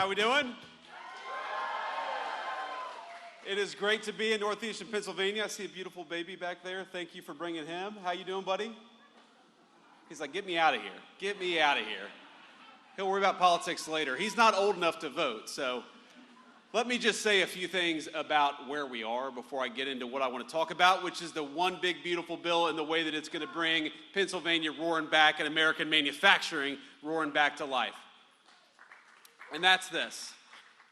How we doing? It is great to be in northeastern Pennsylvania. I see a beautiful baby back there. Thank you for bringing him. How you doing, buddy? He's like, get me out of here. Get me out of here. He'll worry about politics later. He's not old enough to vote, so let me just say a few things about where we are before I get into what I want to talk about, which is the one big beautiful bill and the way that it's going to bring Pennsylvania roaring back and American manufacturing roaring back to life. And that's this.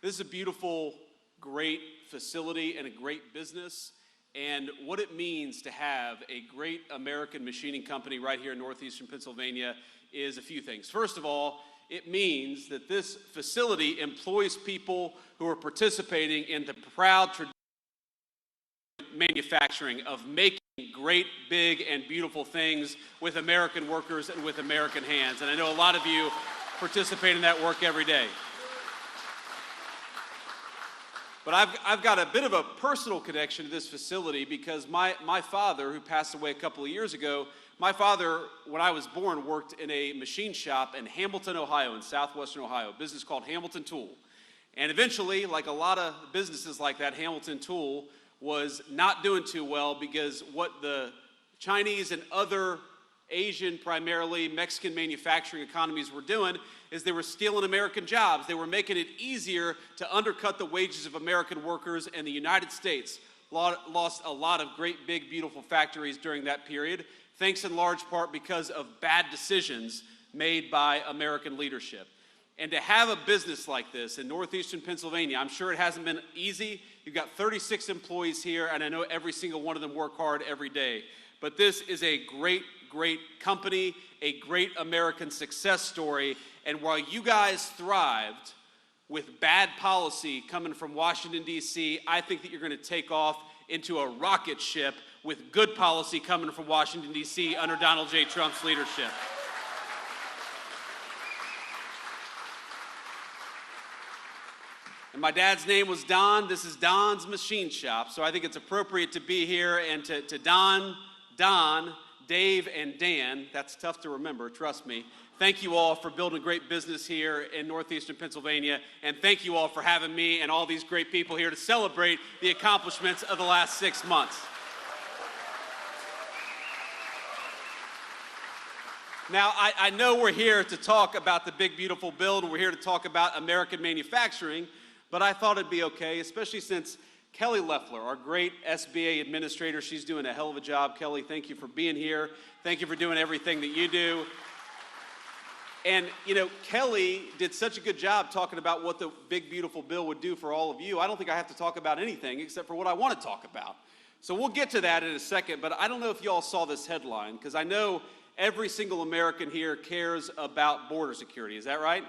This is a beautiful, great facility and a great business, and what it means to have a great American machining company right here in northeastern Pennsylvania is a few things. First of all, it means that this facility employs people who are participating in the proud tradition of manufacturing, of making great, big, and beautiful things with American workers and with American hands. And I know a lot of you participate in that work every day. But I've got a bit of a personal connection to this facility because my father, who passed away a couple of years ago, my father, when I was born, worked in a machine shop in Hamilton, Ohio, in southwestern Ohio, a business called Hamilton Tool. And eventually, like a lot of businesses like that, Hamilton Tool was not doing too well because what the Chinese and other Asian, primarily Mexican manufacturing economies were doing is they were stealing American jobs. They were making it easier to undercut the wages of American workers, and the United States lost a lot of great, big, beautiful factories during that period, thanks in large part because of bad decisions made by American leadership. And to have a business like this in northeastern Pennsylvania, I'm sure it hasn't been easy. You've got 36 employees here, and I know every single one of them work hard every day. But this is a great, great company, a great American success story. And while you guys thrived with bad policy coming from Washington, D.C., I think that you're going to take off into a rocket ship with good policy coming from Washington, D.C. under Donald J. Trump's leadership. And my dad's name was Don. This is Don's Machine Shop, so I think it's appropriate to be here and to Don, Dave, and Dan. That's tough to remember, trust me. Thank you all for building a great business here in northeastern Pennsylvania, and thank you all for having me and all these great people here to celebrate the accomplishments of the last 6 months. Now, I know we're here to talk about the big, beautiful bill, and we're here to talk about American manufacturing, but I thought it'd be okay, especially since Kelly Loeffler, our great SBA administrator, she's doing a hell of a job. Kelly, thank you for being here. Thank you for doing everything that you do. And, you know, Kelly did such a good job talking about what the big, beautiful bill would do for all of you. I don't think I have to talk about anything except for what I want to talk about. So we'll get to that in a second, but I don't know if you all saw this headline, because I know every single American here cares about border security. Is that right?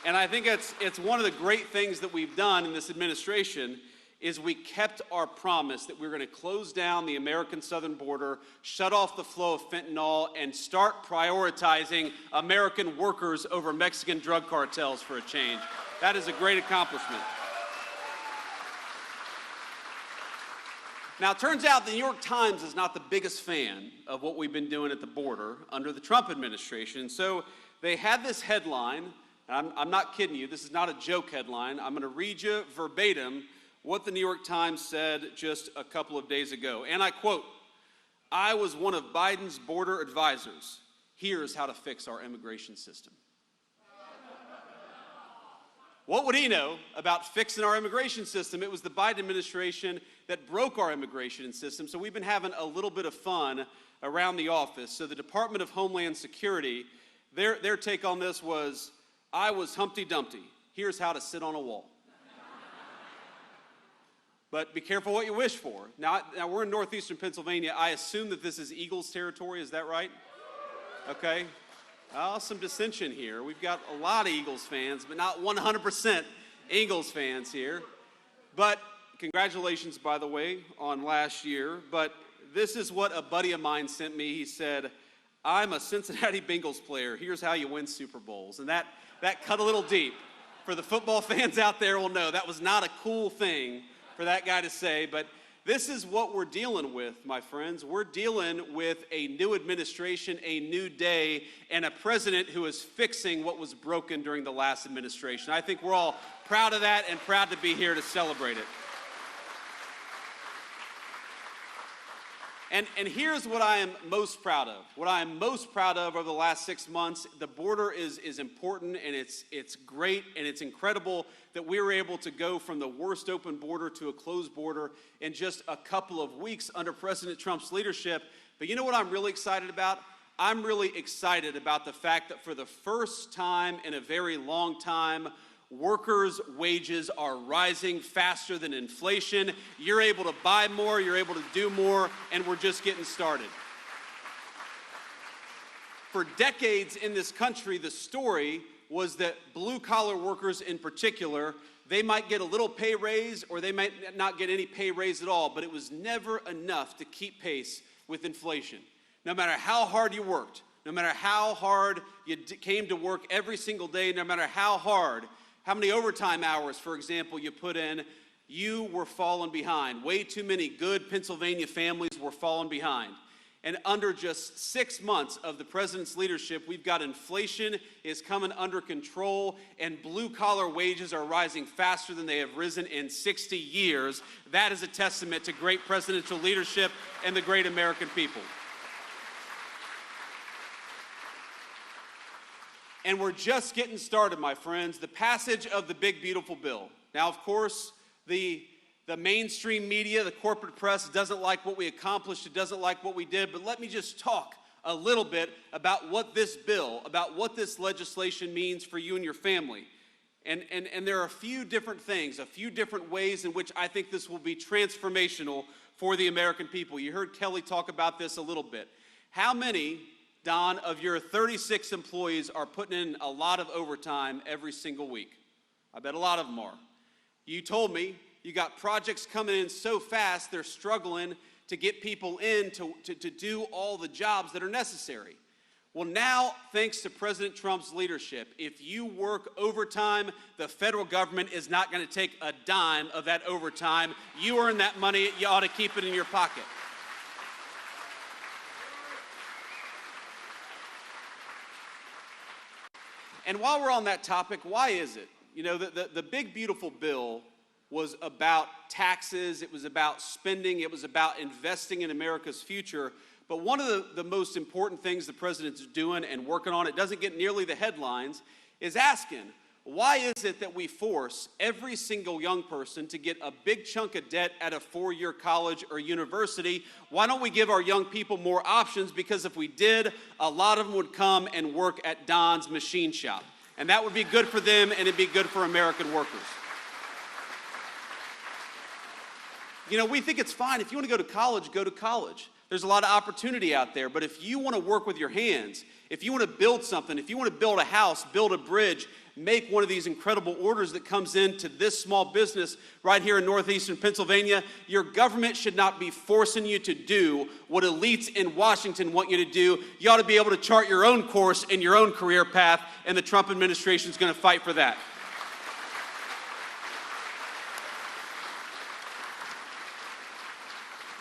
And I think it's one of the great things that we've done in this administration is we kept our promise that we're going to close down the American southern border, shut off the flow of fentanyl, and start prioritizing American workers over Mexican drug cartels for a change. That is a great accomplishment. Now, it turns out the New York Times is not the biggest fan of what we've been doing at the border under the Trump administration. So they had this headline, and I'm not kidding you, this is not a joke headline. I'm going to read you verbatim what the New York Times said just a couple of days ago. And I quote, "I was one of Biden's border advisors. Here's how to fix our immigration system." What would he know about fixing our immigration system? It was the Biden administration that broke our immigration system. So we've been having a little bit of fun around the office. So the Department of Homeland Security, their take on this was, "I was Humpty Dumpty. Here's how to sit on a wall." But be careful what you wish for. Now we're in northeastern Pennsylvania. I assume that this is Eagles territory. Is that right? Okay. Some dissension here. We've got a lot of Eagles fans, but not 100% Eagles fans here. But congratulations, by the way, on last year. But this is what a buddy of mine sent me. He said, "I'm a Cincinnati Bengals player. Here's how you win Super Bowls." And that cut a little deep. For the football fans out there will know that was not a cool thing for that guy to say, but This is what we're dealing with, my friends. We're dealing with a new administration, a new day, and a president who is fixing what was broken during the last administration. I think we're all proud of that and proud to be here to celebrate it. And here's what I am most proud of. What I am most proud of over the last 6 months, the border is important, and it's great, and it's incredible that we were able to go from the worst open border to a closed border in just a couple of weeks under President Trump's leadership. But you know what I'm really excited about? I'm really excited about the fact that for the first time in a very long time, workers' wages are rising faster than inflation. You're able to buy more, you're able to do more, and we're just getting started. For decades in this country, the story was that blue-collar workers in particular, they might get a little pay raise or they might not get any pay raise at all, but it was never enough to keep pace with inflation. No matter how hard you worked, no matter how hard you came to work every single day, no matter how many overtime hours, for example, you put in, you were falling behind. Way too many good Pennsylvania families were falling behind. And under just 6 months of the president's leadership, we've got inflation is coming under control, and blue-collar wages are rising faster than they have risen in 60 years. That is a testament to great presidential leadership and the great American people. And we're just getting started, my friends. The passage of the big, beautiful bill. Now, of course, the mainstream media, the corporate press doesn't like what we accomplished, it doesn't like what we did, but let me just talk a little bit about what this bill, about what this legislation means for you and your family. And there are a few different things, a few different ways in which I think this will be transformational for the American people. You heard Kelly talk about this a little bit. How many, Don, of your 36 employees are putting in a lot of overtime every single week? I bet a lot of them are. You told me you got projects coming in so fast, they're struggling to get people in to do all the jobs that are necessary. Well, now, thanks to President Trump's leadership, if you work overtime, the federal government is not going to take a dime of that overtime. You earn that money, you ought to keep it in your pocket. And while we're on that topic, why is it? You know, the big, beautiful bill was about taxes, it was about spending, it was about investing in America's future. But one of the most important things the president's doing and working on, it doesn't get nearly the headlines, is asking, why is it that we force every single young person to get a big chunk of debt at a 4-year college or university? Why don't we give our young people more options? Because if we did, a lot of them would come and work at Don's machine shop. And that would be good for them, and it'd be good for American workers. You know, we think it's fine. If you want to go to college, go to college. There's a lot of opportunity out there. But if you want to work with your hands, if you want to build something, if you want to build a house, build a bridge, make one of these incredible orders that comes into this small business right here in northeastern Pennsylvania, your government should not be forcing you to do what elites in Washington want you to do. You ought to be able to chart your own course and your own career path, and the Trump administration is going to fight for that.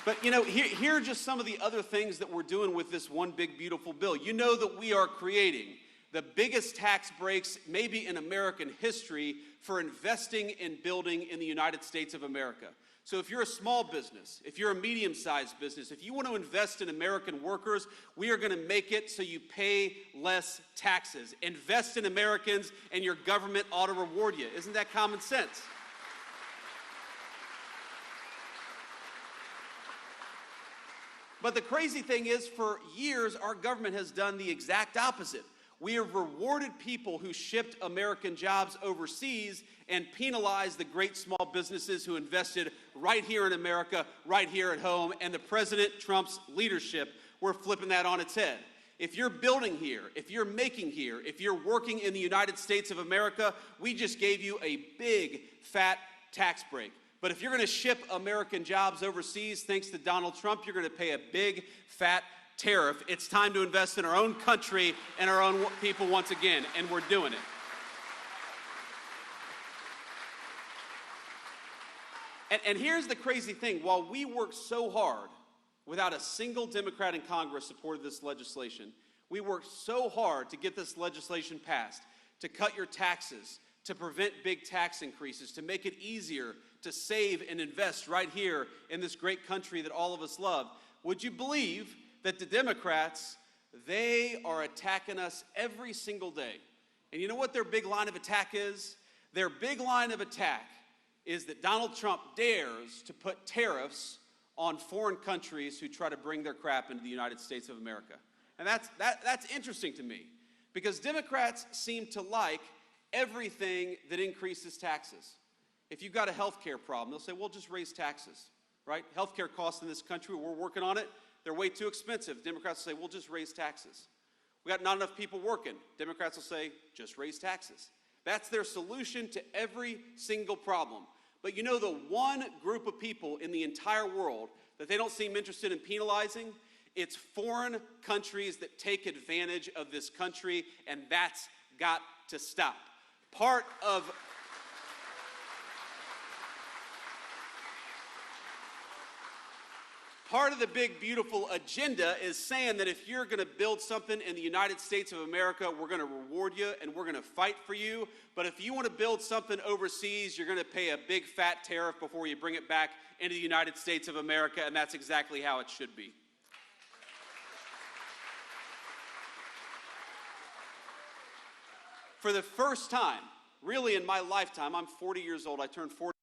But, you know, here are just some of the other things that we're doing with this one big, beautiful bill. You know that we are creating the biggest tax breaks maybe in American history for investing and building in the United States of America. So if you're a small business, if you're a medium-sized business, if you want to invest in American workers, we are going to make it so you pay less taxes. Invest in Americans and your government ought to reward you. Isn't that common sense? But the crazy thing is, for years, our government has done the exact opposite. We have rewarded people who shipped American jobs overseas and penalized the great small businesses who invested right here in America, right here at home. And the President Trump's leadership, we're flipping that on its head. If you're building here, if you're making here, if you're working in the United States of America, we just gave you a big, fat tax break. But if you're going to ship American jobs overseas, thanks to Donald Trump, you're going to pay a big, fat tariff. It's time to invest in our own country and our own people once again, and we're doing it. And here's the crazy thing. While we worked so hard, without a single Democrat in Congress supported this legislation, we worked so hard to get this legislation passed, to cut your taxes, to prevent big tax increases, to make it easier to save and invest right here in this great country that all of us love. Would you believe that the Democrats, they are attacking us every single day? And you know what their big line of attack is? Their big line of attack is that Donald Trump dares to put tariffs on foreign countries who try to bring their crap into the United States of America. And that's interesting to me, because Democrats seem to like everything that increases taxes. If you've got a health care problem, they'll say, well, just raise taxes, right? Health care costs in this country, we're working on it, they're way too expensive. Democrats will say, well, just raise taxes. We got not enough people working. Democrats will say, just raise taxes. That's their solution to every single problem. But you know, the one group of people in the entire world that they don't seem interested in penalizing, it's foreign countries that take advantage of this country, and that's got to stop. Part of the big, beautiful agenda is saying that if you're going to build something in the United States of America, we're going to reward you and we're going to fight for you. But if you want to build something overseas, you're going to pay a big, fat tariff before you bring it back into the United States of America, and that's exactly how it should be. For the first time, really in my lifetime, I'm 40 years old, I turned 40.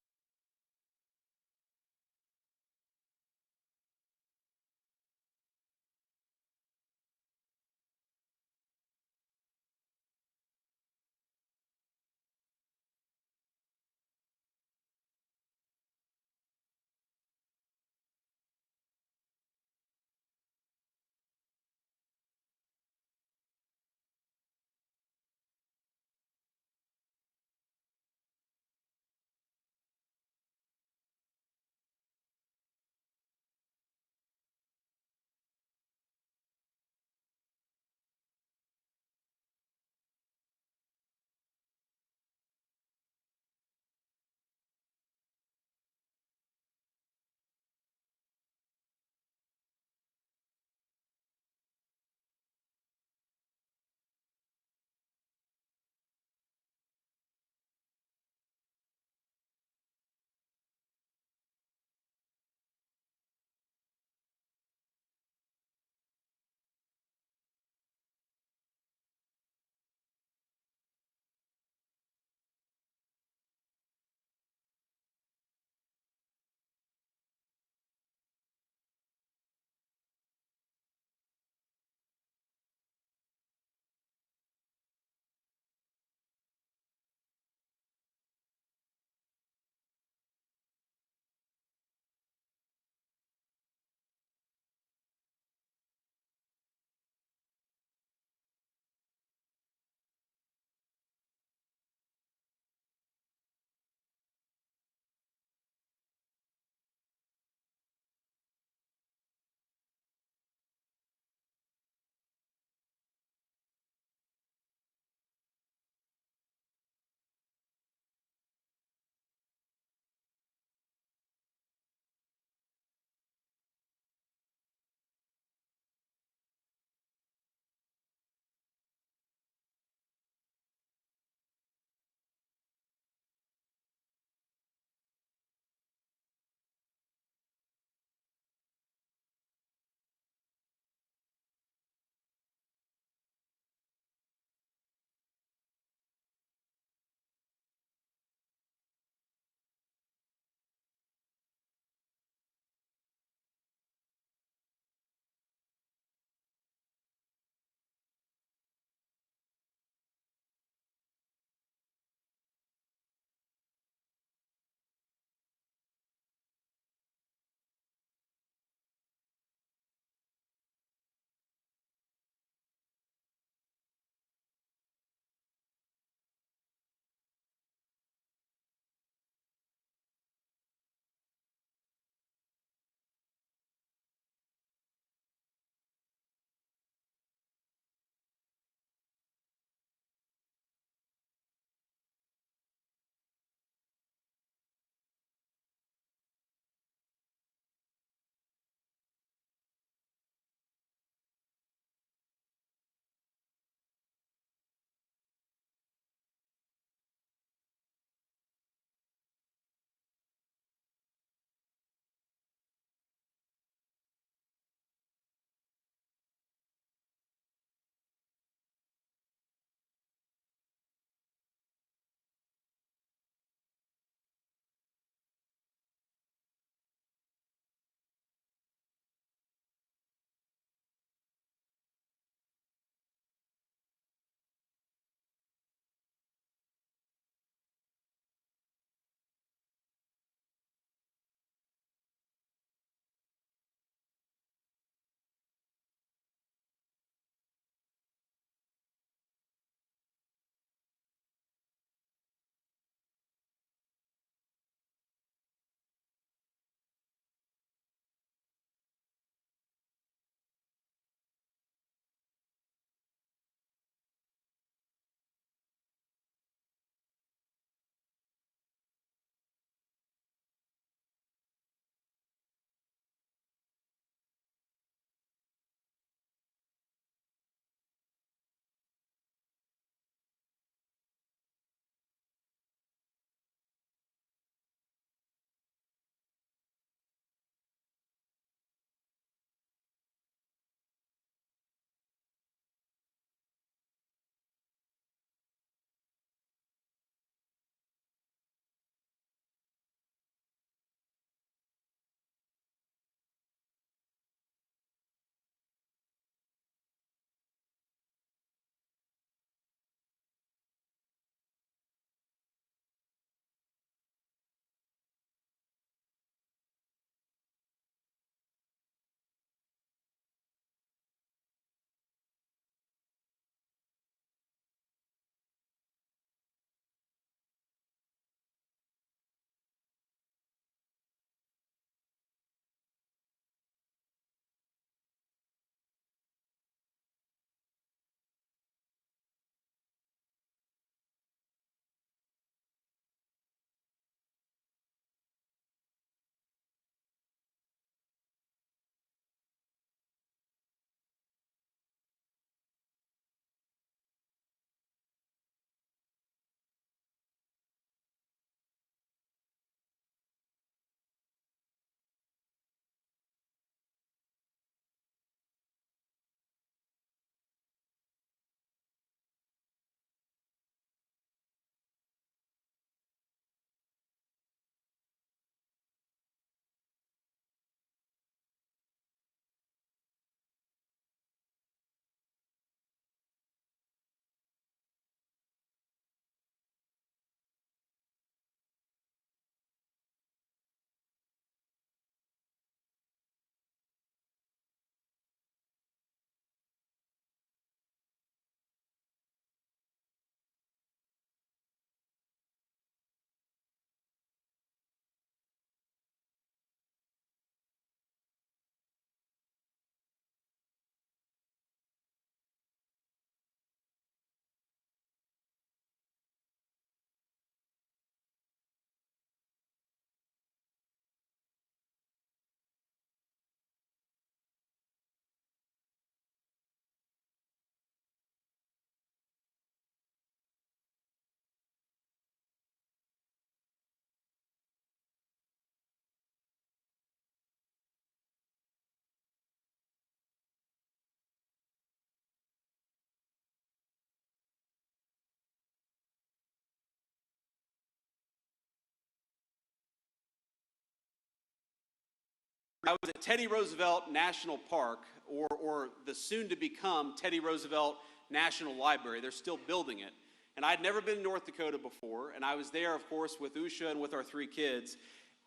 I was at Teddy Roosevelt National Park, or the soon-to-become Teddy Roosevelt National Library. They're still building it. And I'd never been to North Dakota before, and I was there, of course, with Usha and with our 3 kids.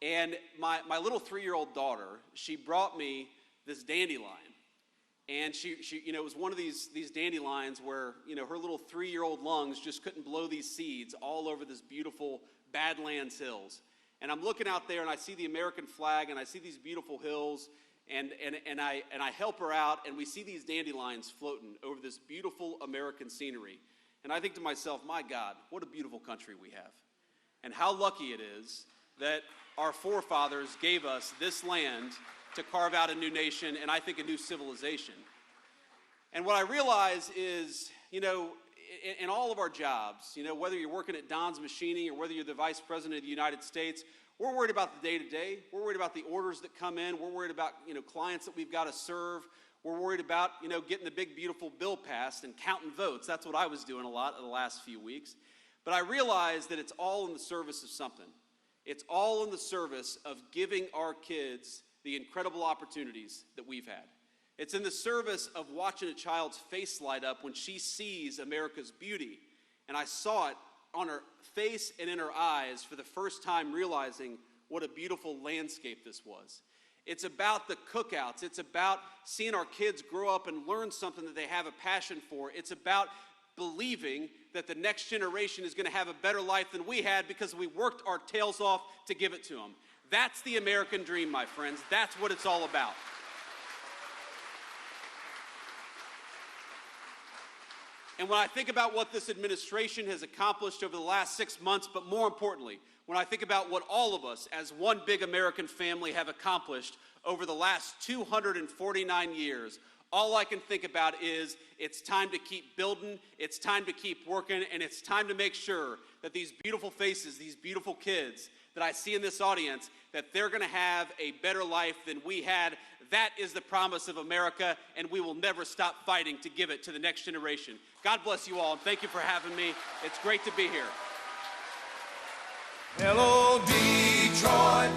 And my little 3-year-old daughter, she brought me this dandelion. And she it was one of these dandelions where, her little 3-year-old lungs just couldn't blow these seeds all over this beautiful Badlands hills. And I'm looking out there and I see the American flag and I see these beautiful hills and I help her out and we see these dandelions floating over this beautiful American scenery. And I think to myself, my God, what a beautiful country we have. And how lucky it is that our forefathers gave us this land to carve out a new nation and I think a new civilization. And what I realize is, in all of our jobs, whether you're working at Don's Machining or whether you're the Vice President of the United States, we're worried about the day-to-day. We're worried about the orders that come in. We're worried about, clients that we've got to serve. We're worried about, getting the big, beautiful bill passed and counting votes. That's what I was doing a lot in the last few weeks. But I realized that it's all in the service of something. It's all in the service of giving our kids the incredible opportunities that we've had. It's in the service of watching a child's face light up when she sees America's beauty. And I saw it on her face and in her eyes for the first time, realizing what a beautiful landscape this was. It's about the cookouts. It's about seeing our kids grow up and learn something that they have a passion for. It's about believing that the next generation is going to have a better life than we had because we worked our tails off to give it to them. That's the American dream, my friends. That's what it's all about. And when I think about what this administration has accomplished over the last 6 months, but more importantly, when I think about what all of us as one big American family have accomplished over the last 249 years, all I can think about is it's time to keep building, it's time to keep working, and it's time to make sure that these beautiful faces, these beautiful kids that I see in this audience, that they're going to have a better life than we had. That is the promise of America, and we will never stop fighting to give it to the next generation. God bless you all, and thank you for having me. It's great to be here. Hello, Detroit.